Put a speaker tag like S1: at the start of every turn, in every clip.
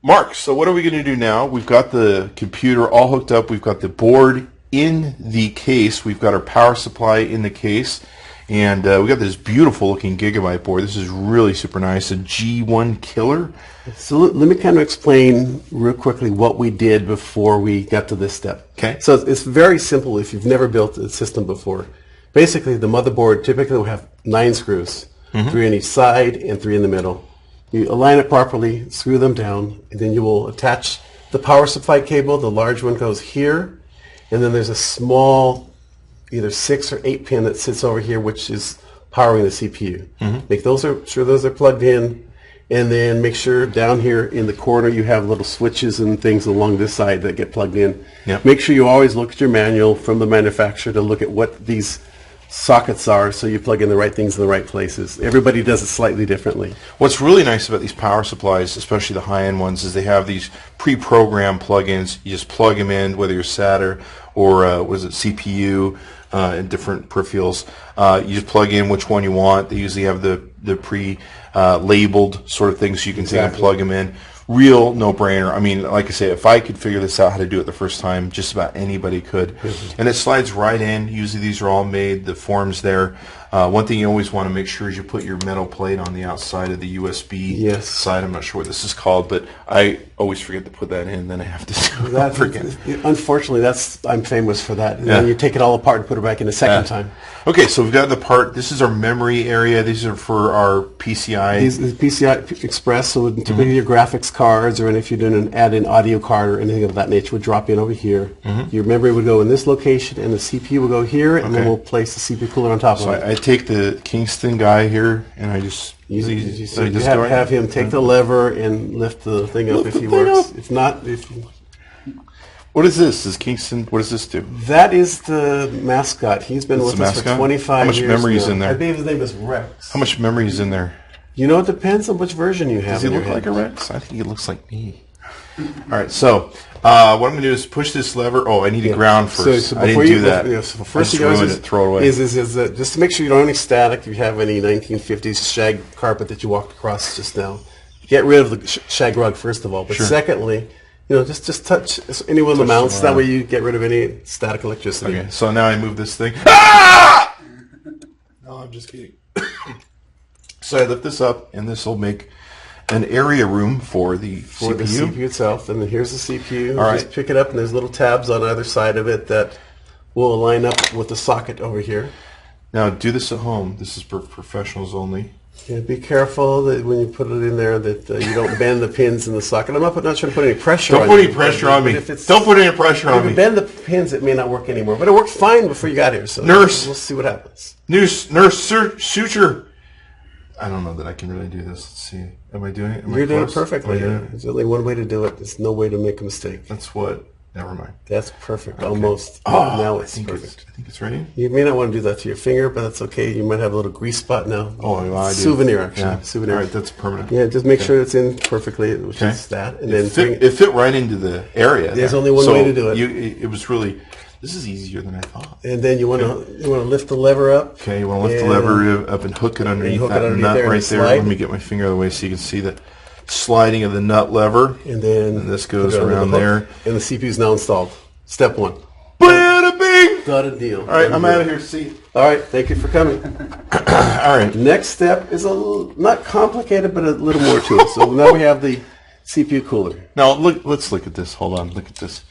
S1: Mark, so what are we going to do now? We've got the computer all hooked up. We've got the board in the case. We've got our power supply in the case. And we got this beautiful looking Gigabyte board. This is really super nice. A G1 killer.
S2: So let me kind of explain real quickly what we did before we got to this step.
S1: Okay.
S2: So it's very simple if you've never built a system before. Basically, the motherboard typically will have 9 screws, 3 on each side and 3 in the middle. You align it properly, screw them down, and then you will attach the power supply cable. The large one goes here, and then there's a small either 6 or 8 pin that sits over here, which is powering the CPU. Make sure those are plugged in, and then make sure down here in the corner you have little switches and things along this side that get plugged in.
S1: Yep.
S2: Make sure you always look at your manual from the manufacturer to look at what these sockets are, so you plug in the right things in the right places. Everybody does it slightly differently.
S1: What's really nice about these power supplies, especially the high-end ones, is they have these pre-programmed plugins. You just plug them in, whether you're SATA or CPU and different peripherals. You just plug in which one you want. They usually have the pre-labeled sort of things, so you can take and plug them in. Real no-brainer. I mean, like I say, if I could figure this out how to do it the first time, just about anybody could. And it slides right in. Usually these are all made, the forms there. One thing you always want to make sure is you put your metal plate on the outside of the USB side. I'm not sure what this is called, but I always forget to put that in, then I have to do it over again.
S2: Unfortunately, I'm famous for that. And then you take it all apart and put it back in a second time.
S1: Okay, so we've got the part. This is our memory area. These are for our PCI.
S2: These is PCI Express, so typically your graphics cards, or if you're doing an add-in audio card or anything of that nature, would drop in over here. Your memory would go in this location, and the CPU will go here, and then we'll place the CPU cooler on top of it.
S1: I take the Kingston guy here, and I just
S2: you have him take the lever and lift the thing up if he works. If not,
S1: what is this? Is Kingston? What does this do?
S2: That is the mascot. He's been with us for 25 years.
S1: How much memory is in there?
S2: I believe his name is Rex.
S1: How much memory is in there?
S2: You know, it depends on which version you have.
S1: Does he look like a Rex? I think he looks like me. All right, so what I'm going to do is push this lever. Oh, I need to ground first. So I didn't do that.
S2: So first thing is throw it away. Is just to make sure you don't have any static. If you have any 1950s shag carpet that you walked across just now, get rid of the shag rug first of all. But secondly, just touch any one of the mounts. That way you get rid of any static electricity.
S1: Okay, so now I move this thing. Ah! No, I'm just kidding. So I lift this up, and this will make an area room for the CPU.
S2: The CPU itself, and then here's the CPU. All right. Just pick it up, and there's little tabs on either side of it that will line up with the socket over here.
S1: Now, do this at home. This is for professionals only.
S2: Yeah, be careful that when you put it in there that you don't bend the pins in the socket. I'm not trying to put any pressure on you.
S1: Don't put any pressure on me. Don't put any pressure on me.
S2: If you bend the pins, it may not work anymore. But it worked fine before you got here. So
S1: nurse,
S2: we'll see what happens.
S1: Nurse, suture. I don't know that I can really do this. Let's see. Am I doing it?
S2: You're doing it perfectly. There's only one way to do it. There's no way to make a mistake.
S1: That's what. Never mind.
S2: That's perfect. Okay. Almost.
S1: Oh,
S2: now it's perfect.
S1: I think it's ready.
S2: You may not want to do that to your finger, but that's okay. You might have a little grease spot now.
S1: Oh, well, I do.
S2: Souvenir, actually.
S1: Yeah.
S2: Souvenir.
S1: All right, that's permanent.
S2: Yeah, just make sure it's in perfectly, which is that. And
S1: it fit right into the area.
S2: There's only one way to do it.
S1: It was really. This is easier than I thought.
S2: And then you want to lift the lever up.
S1: Okay, you want to lift the lever up and hook it underneath that nut right there. Let me get my finger out of the way so you can see the sliding of the nut lever.
S2: And then
S1: this goes around there.
S2: And the CPU is now installed. Step 1.
S1: Bada bing!
S2: Got a deal.
S1: All right, I'm out of here. See.
S2: All right, thank you for coming.
S1: All right.
S2: Next step is not complicated, but a little more to it. So now we have the CPU cooler.
S1: Now let's look at this. Hold on. Look at this.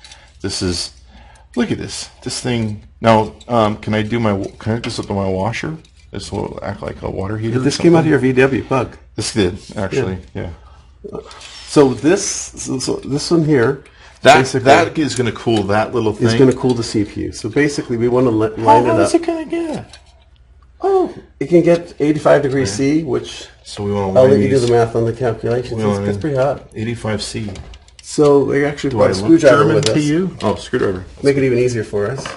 S1: Look at this. This thing. Now, can I hook this up to my washer? This will act like a water heater.
S2: This came out of your VW bug.
S1: This did actually. Yeah.
S2: So this one here.
S1: That is going to cool that little thing.
S2: It's going to cool the CPU. So basically, we want to line it up.
S1: How hot is it going to get?
S2: Oh, it can get 85 degrees C, which
S1: so we want to
S2: I'll let you do the math on the calculations. It's pretty hot.
S1: 85 C.
S2: So we actually brought a screwdriver with us.
S1: To you? Oh, screwdriver.
S2: Make it even easier for us.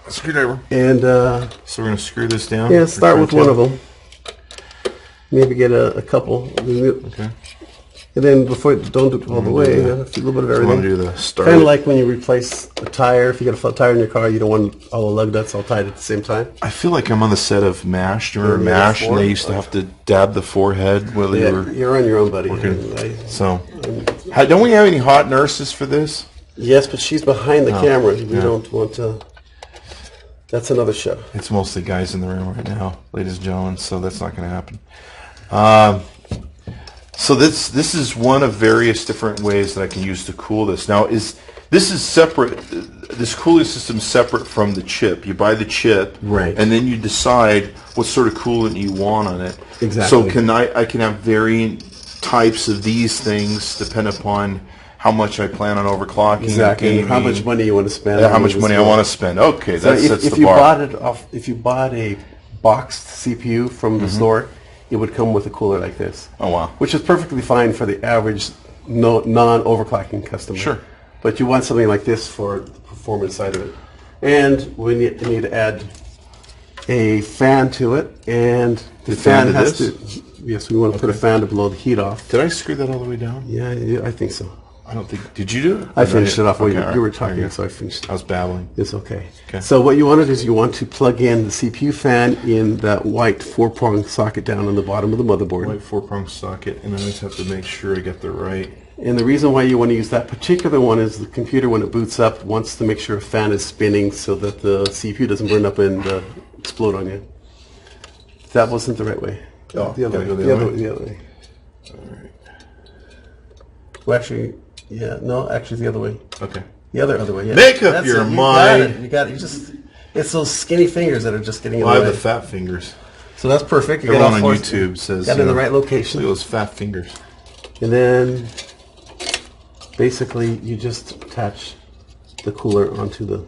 S1: Screwdriver.
S2: And
S1: so we're going to screw this down.
S2: Yeah, start with one of them. Maybe get a couple.
S1: Okay.
S2: And then don't do it all the way. A little bit of everything.
S1: Want to do the start.
S2: Kind of like when you replace a tire. If you got a flat tire in your car, you don't want all the lug nuts all tied at the same time.
S1: I feel like I'm on the set of MASH. Do you remember MASH? And they used to have to dab the forehead.
S2: You're on your own, buddy.
S1: So Don't we have any hot nurses for this?
S2: Yes, but she's behind the camera. We don't want to. That's another show.
S1: It's mostly guys in the room right now, ladies and gentlemen, so that's not going to happen. So this is one of various different ways that I can use to cool this. Now, this is separate. This cooling system is separate from the chip. You buy the chip,
S2: right,
S1: and then you decide what sort of coolant you want on it.
S2: Exactly.
S1: So I can have varying types of these things depending upon how much I plan on overclocking.
S2: Exactly. How much money you want to spend.
S1: How much money I want to spend. Okay,
S2: so
S1: that's
S2: if
S1: the
S2: you
S1: bar.
S2: bought it off, if you bought a boxed CPU from the store, it would come with a cooler like this.
S1: Oh, wow.
S2: Which is perfectly fine for the average non-overclocking customer.
S1: Sure.
S2: But you want something like this for the performance side of it. And we need to add a fan to it, and the fan has to. Yes, we want to put a fan to blow the heat off.
S1: Did I screw that all the way down?
S2: Yeah, I think so.
S1: I don't think. Did you do it?
S2: I finished it off while
S1: Okay,
S2: you were talking, so I finished.
S1: I was babbling.
S2: It's okay.
S1: Okay.
S2: So what you want to do is you want to plug in the CPU fan in that white 4-prong socket down on the bottom of the motherboard.
S1: White 4-prong socket, and I always have to make sure I get the right.
S2: And the reason why you want to use that particular one is the computer, when it boots up, wants to make sure a fan is spinning so that the CPU doesn't burn up and explode on you. That wasn't the right way.
S1: Oh,
S2: the other way.
S1: go
S2: The other way.
S1: All right.
S2: Well, actually, actually the other way.
S1: Okay.
S2: The other way. Yeah.
S1: Make up your mind.
S2: You got it. It's those skinny fingers that are just getting in the
S1: I have
S2: way.
S1: the fat fingers.
S2: So that's perfect.
S1: Everyone on YouTube says
S2: got it in the right location.
S1: Look at those fat fingers.
S2: And then basically you just attach the cooler onto the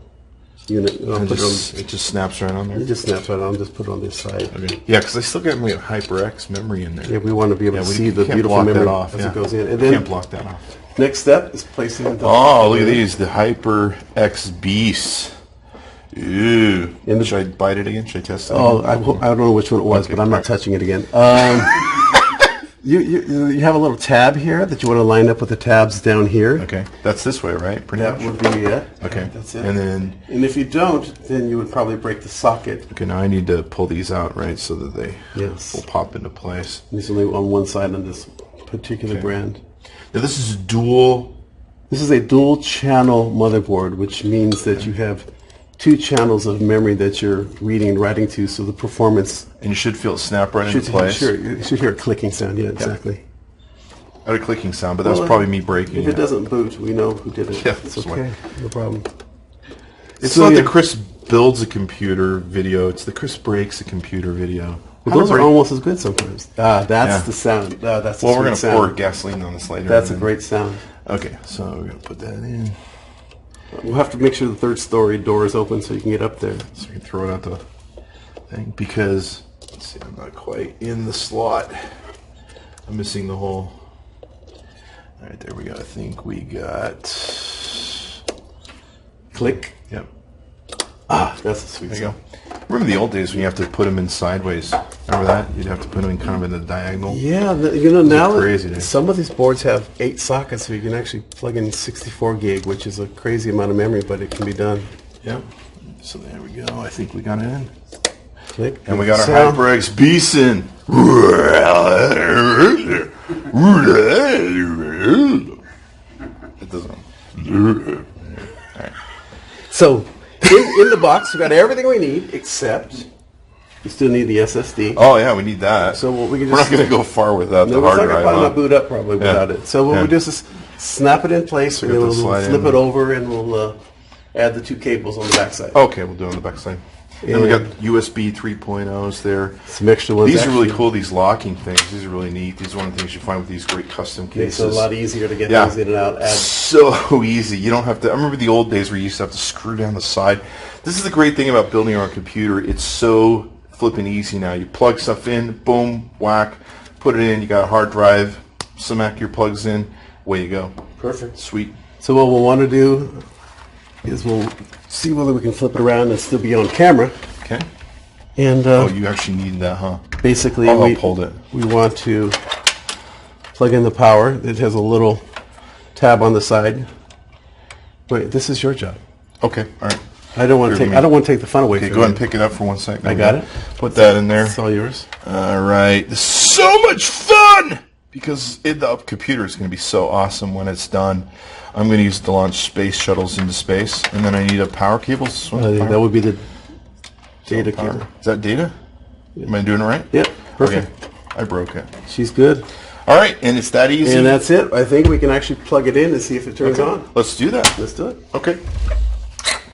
S2: unit.
S1: It just snaps right on there.
S2: It just snaps right on. Just put it on this side.
S1: Okay. Yeah, because I still got my HyperX memory in there.
S2: Yeah, we want to be able to see the
S1: can't
S2: beautiful
S1: block
S2: memory
S1: that off,
S2: as
S1: yeah.
S2: it goes in. And
S1: Can't
S2: then
S1: block that off.
S2: next step is placing the.
S1: Oh, look at these, the HyperX Beasts. Ooh. Should I bite it again? Should I test it?
S2: Oh, I don't know which one it was,
S1: Okay,
S2: but I'm not touching it again. You have a little tab here that you want to line up with the tabs down here.
S1: Okay, that's this way, right? Pretty
S2: That
S1: much.
S2: would be it.
S1: Okay,
S2: That's it.
S1: And
S2: if you don't, then you would probably break the socket.
S1: okay, now I need to pull these out, right, so that they
S2: Yes.
S1: will pop into place.
S2: There's only on one side on this particular brand.
S1: Now this is dual.
S2: This is a dual channel motherboard, which means that you have 2 channels of memory that you're reading and writing to, so the performance
S1: And you should feel it snap right into place.
S2: Sure, you should hear a clicking sound. Yeah, exactly.
S1: I had a clicking sound, but that was probably me breaking
S2: If it doesn't boot, we know who did it.
S1: Yeah,
S2: it's
S1: that's
S2: okay. No problem.
S1: It's
S2: So,
S1: not
S2: yeah.
S1: the Chris builds a computer video. It's the Chris breaks a computer video.
S2: But those are almost as good sometimes. That's the sound. That's
S1: Well, we're
S2: going to
S1: pour gasoline on this later.
S2: That's a great sound.
S1: Okay, so we're going to put that in.
S2: We'll have to make sure the 3rd story door is open so you can get up there.
S1: So we can throw it out the thing because, let's see, I'm not quite in the slot. I'm missing the hole. All right, there we go. I think we got...
S2: Click.
S1: Yep.
S2: That's a sweet
S1: There you
S2: sound.
S1: go. Remember the old days when you have to put them in sideways? Remember that? You'd have to put them in kind of in the diagonal.
S2: Yeah, now
S1: crazy days.
S2: some of these boards have 8 sockets, so you can actually plug in 64 gig, which is a crazy amount of memory, but it can be done.
S1: Yep. So there we go. I think we got it in.
S2: Click.
S1: And we got our
S2: Sound.
S1: HyperX Beast in. It doesn't.
S2: So, in the box, we got everything we need, except we still need the SSD.
S1: Oh yeah, we need that.
S2: So what we can
S1: We're
S2: just
S1: not going to go far without the
S2: No,
S1: hard
S2: it's not
S1: drive.
S2: going to
S1: Huh?
S2: boot up probably without it. So what we do is just snap it in place, and
S1: got
S2: then
S1: the
S2: we'll
S1: slide
S2: flip
S1: in.
S2: it over, and we'll add the 2 cables on the backside.
S1: Okay, we'll do it on the back side. Then we got
S2: And-
S1: USB 3.0s there.
S2: Some extra ones.
S1: These are really
S2: actually.
S1: cool, these locking things. These are really neat. These are one of the things you find with these great custom
S2: Makes
S1: cases.
S2: it a lot easier to get
S1: Yeah.
S2: things in and out. Add
S1: So easy. You don't have to. I remember the old days where you used to have to screw down the side. This is the great thing about building your own computer. It's so flipping easy now. You plug stuff in, boom, whack, put it in. You got a hard drive, smack your plugs in, away you go.
S2: Perfect.
S1: Sweet.
S2: So what we'll want to do is we'll see whether we can flip it around and still be on camera.
S1: Okay.
S2: And
S1: Oh, you actually need that, huh?
S2: basically
S1: I'll hold it.
S2: we want to plug in the power. It has a little tab on the side. Wait, this is your job.
S1: Okay. All right.
S2: I don't want to take the fun away
S1: Okay,
S2: from
S1: go ahead
S2: you.
S1: and pick it up for 1 second.
S2: I got it.
S1: Put that in there.
S2: It's all yours.
S1: All right. This is so much fun. because the computer is going to be so awesome when it's done. I'm going to use it to launch space shuttles into space, and then I need a power cable.
S2: That would be the data cable.
S1: Is that data? Am I doing it right?
S2: Yep, perfect.
S1: Okay. I broke it.
S2: She's good.
S1: All right, and it's that easy.
S2: And that's it. I think we can actually plug it in and see if it turns on.
S1: Let's do that.
S2: Let's do it.
S1: Okay.